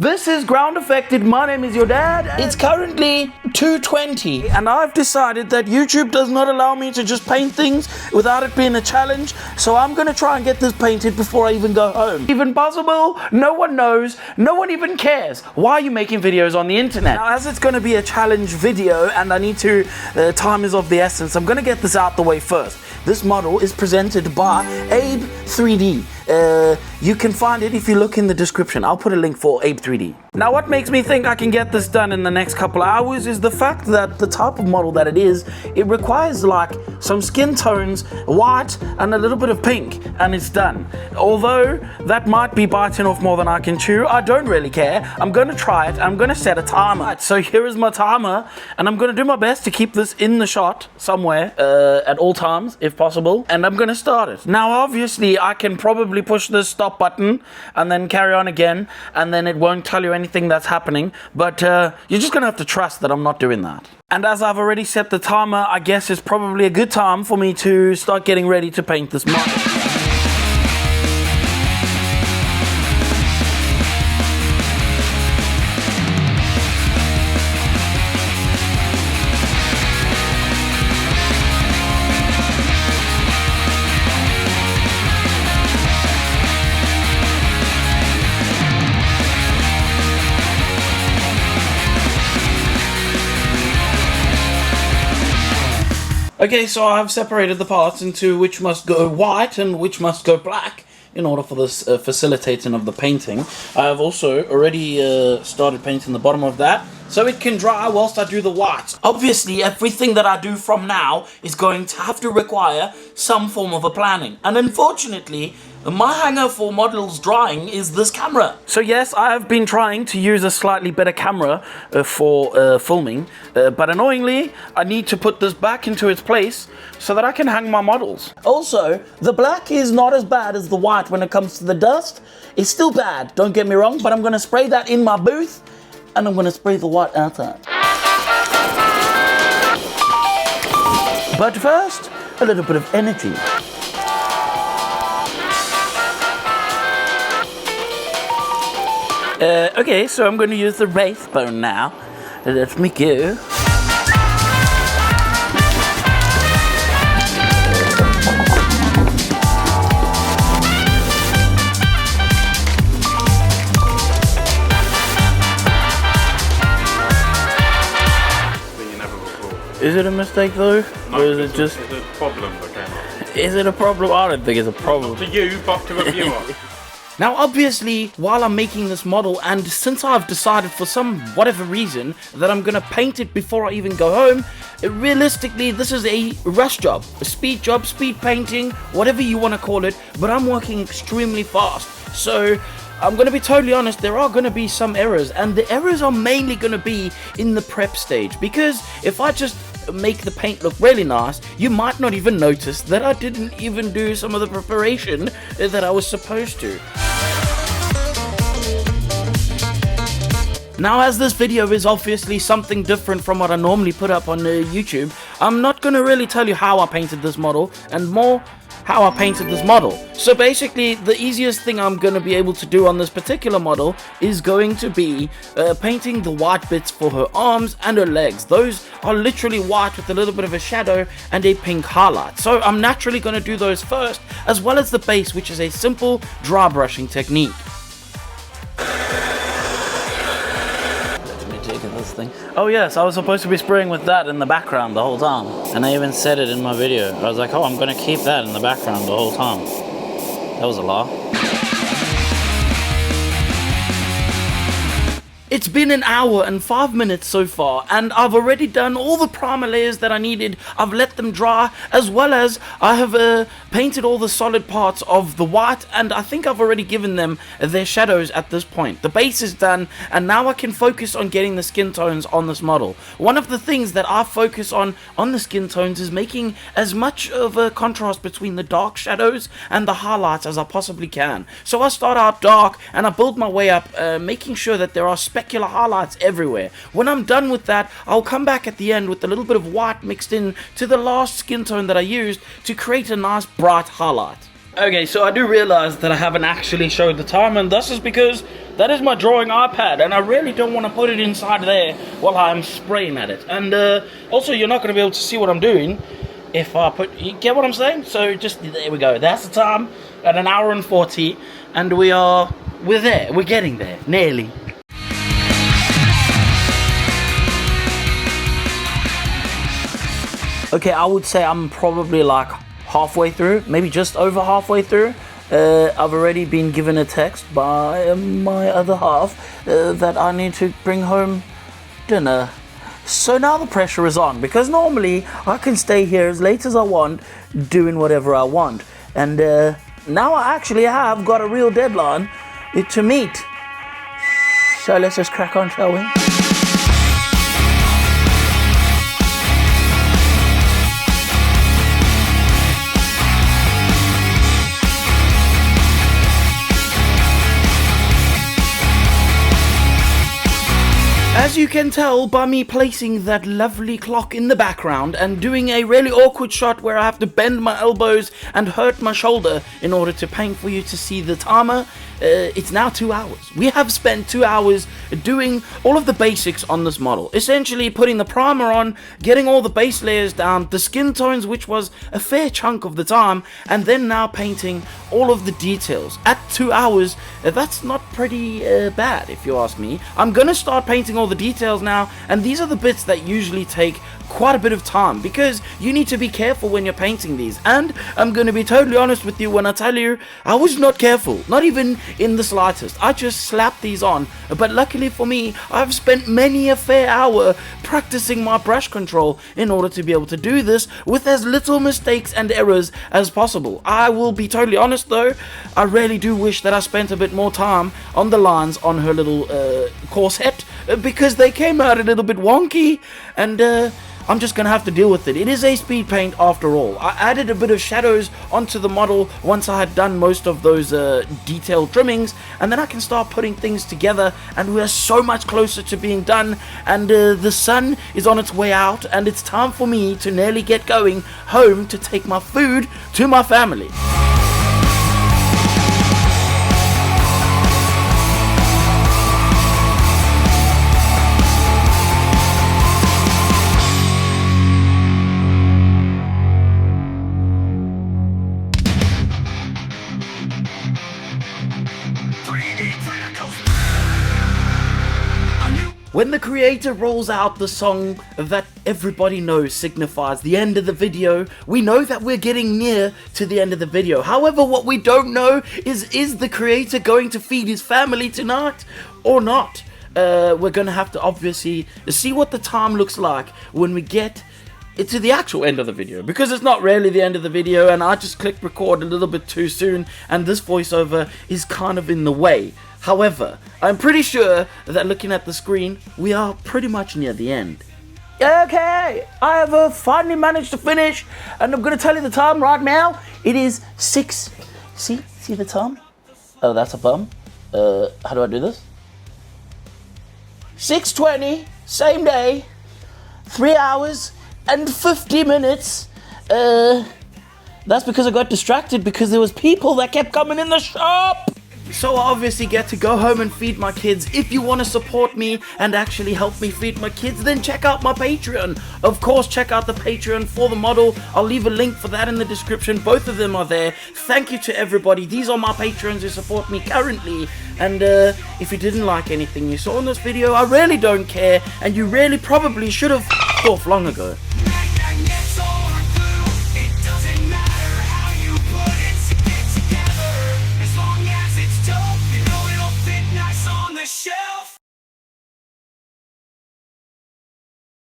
This is Groundeffected. My name is your dad. It's currently 2:20 and I've decided that YouTube does not allow me to just paint things without it being a challenge, so I'm gonna try and get this painted before I even go home. Even possible, no one knows, no one even cares. Why are you making videos on the internet? Now, as it's gonna be a challenge video and I need to, time is of the essence, I'm gonna get this out the way first. This model is presented by Abe 3D. You can find it if you look in the description. I'll put a link for Abe 3D. Now, what makes me think I can get this done in the next couple of hours is the fact that the type of model that it is, it requires like some skin tones, white and a little bit of pink, and it's done. Although that might be biting off more than I can chew, I don't really care. I'm gonna try it. I'm gonna set a timer. Right, so here is my timer, and I'm gonna do my best to keep this in the shot somewhere at all times, if possible, and I'm gonna start it. Now, obviously, I can probably push this stop button and then carry on again, and then it won't tell you anything that's happening, but you're just gonna have to trust that I'm not doing that. And as I've already set the timer, I guess it's probably a good time for me to start getting ready to paint this model. Okay, so I've separated the parts into which must go white and which must go black in order for this facilitating of the painting. I have also already started painting the bottom of that so it can dry whilst I do the whites. Obviously, everything that I do from now is going to have to require some form of a planning. And unfortunately, my hanger for models drying is this camera. So yes, I have been trying to use a slightly better camera for filming, but annoyingly, I need to put this back into its place so that I can hang my models. Also, the black is not as bad as the white when it comes to the dust. It's still bad, don't get me wrong, but I'm gonna spray that in my booth and I'm gonna spray the white outside. But first, a little bit of energy. Okay, so I'm going to use the wraith bone now. Let me go. Is it a mistake though? No, or is it just... It's a problem that came up. Is it a problem? I don't think it's a problem. Not to you, but to a viewer. Now, obviously, while I'm making this model, and since I've decided for some whatever reason that I'm gonna paint it before I even go home, realistically, this is a rush job, speed painting, whatever you want to call it, but I'm working extremely fast. So, I'm gonna be totally honest, there are gonna be some errors, and the errors are mainly gonna be in the prep stage, because if I just make the paint look really nice, you might not even notice that I didn't even do some of the preparation that I was supposed to. Now, as this video is obviously something different from what I normally put up on YouTube, I'm not going to really tell you how I painted this model, and more how I painted this model. So basically, the easiest thing I'm going to be able to do on this particular model is going to be painting the white bits for her arms and her legs. Those are literally white with a little bit of a shadow and a pink highlight. So I'm naturally going to do those first, as well as the base, which is a simple dry brushing technique. Thing. Oh yes, I was supposed to be spraying with that in the background the whole time, and I even said it in my video. I was like, oh, I'm gonna keep that in the background the whole time. That was a lie. It's been an hour and 5 minutes so far, and I've already done all the primer layers that I needed. I've let them dry, as well as I have painted all the solid parts of the white, and I think I've already given them their shadows at this point. The base is done, and now I can focus on getting the skin tones on this model. One of the things that I focus on the skin tones is making as much of a contrast between the dark shadows and the highlights as I possibly can. So I start out dark, and I build my way up, making sure that there are specular highlights everywhere. When I'm done with that, I'll come back at the end with a little bit of white mixed in to the last skin tone that I used to create a nice bright highlight. Okay, so I do realize that I haven't actually showed the time, and this is because That is my drawing iPad, and I really don't want to put it inside there while I'm spraying at it. And also, you're not going to be able to see what I'm doing if I put... You get what I'm saying? So just, there we go. That's the time at 1 hour and 40, and we're there. We're getting there, nearly. Okay, I would say I'm probably like halfway through, maybe just over halfway through. I've already been given a text by my other half that I need to bring home dinner. So now the pressure is on, because normally I can stay here as late as I want, doing whatever I want. And now I actually have got a real deadline to meet. So let's just crack on, shall we? As you can tell by me placing that lovely clock in the background and doing a really awkward shot where I have to bend my elbows and hurt my shoulder in order to paint for you to see the timer, it's now 2 hours. We have spent 2 hours doing all of the basics on this model. Essentially putting the primer on, getting all the base layers down, the skin tones, which was a fair chunk of the time, and then now painting all of the details. At 2 hours, that's not pretty bad if you ask me. I'm gonna start painting all the details now, and these are the bits that usually take quite a bit of time, because you need to be careful when you're painting these. And I'm going to be totally honest with you when I tell you I was not careful, not even in the slightest. I just slapped these on, but luckily for me, I've spent many a fair hour practicing my brush control in order to be able to do this with as little mistakes and errors as possible. I will be totally honest though, I really do wish that I spent a bit more time on the lines on her little corset, because they came out a little bit wonky, and I'm just gonna have to deal with it. It is a speed paint after all. I added a bit of shadows onto the model once I had done most of those detailed trimmings, and then I can start putting things together, and we are so much closer to being done, and the sun is on its way out, and it's time for me to nearly get going home to take my food to my family. When the creator rolls out the song that everybody knows signifies the end of the video, we know that we're getting near to the end of the video. However, what we don't know is the creator going to feed his family tonight or not? We're going to have to obviously see what the time looks like when we get to the actual end of the video, because it's not really the end of the video, and I just clicked record a little bit too soon, and this voiceover is kind of in the way. However, I'm pretty sure that looking at the screen, we are pretty much near the end. Okay, I have finally managed to finish, and I'm going to tell you the time right now. It is 6. See the time? Oh, that's a bum. How do I do this? 6:20, same day, 3 hours and 50 minutes. That's because I got distracted because there was people that kept coming in the shop. So I obviously get to go home and feed my kids. If you want to support me and actually help me feed my kids, then check out my Patreon. Of course, check out the Patreon for the model. I'll leave a link for that in the description. Both of them are there. Thank you to everybody. These are my patrons who support me currently. And if you didn't like anything you saw in this video, I really don't care. And you really probably should have off long ago.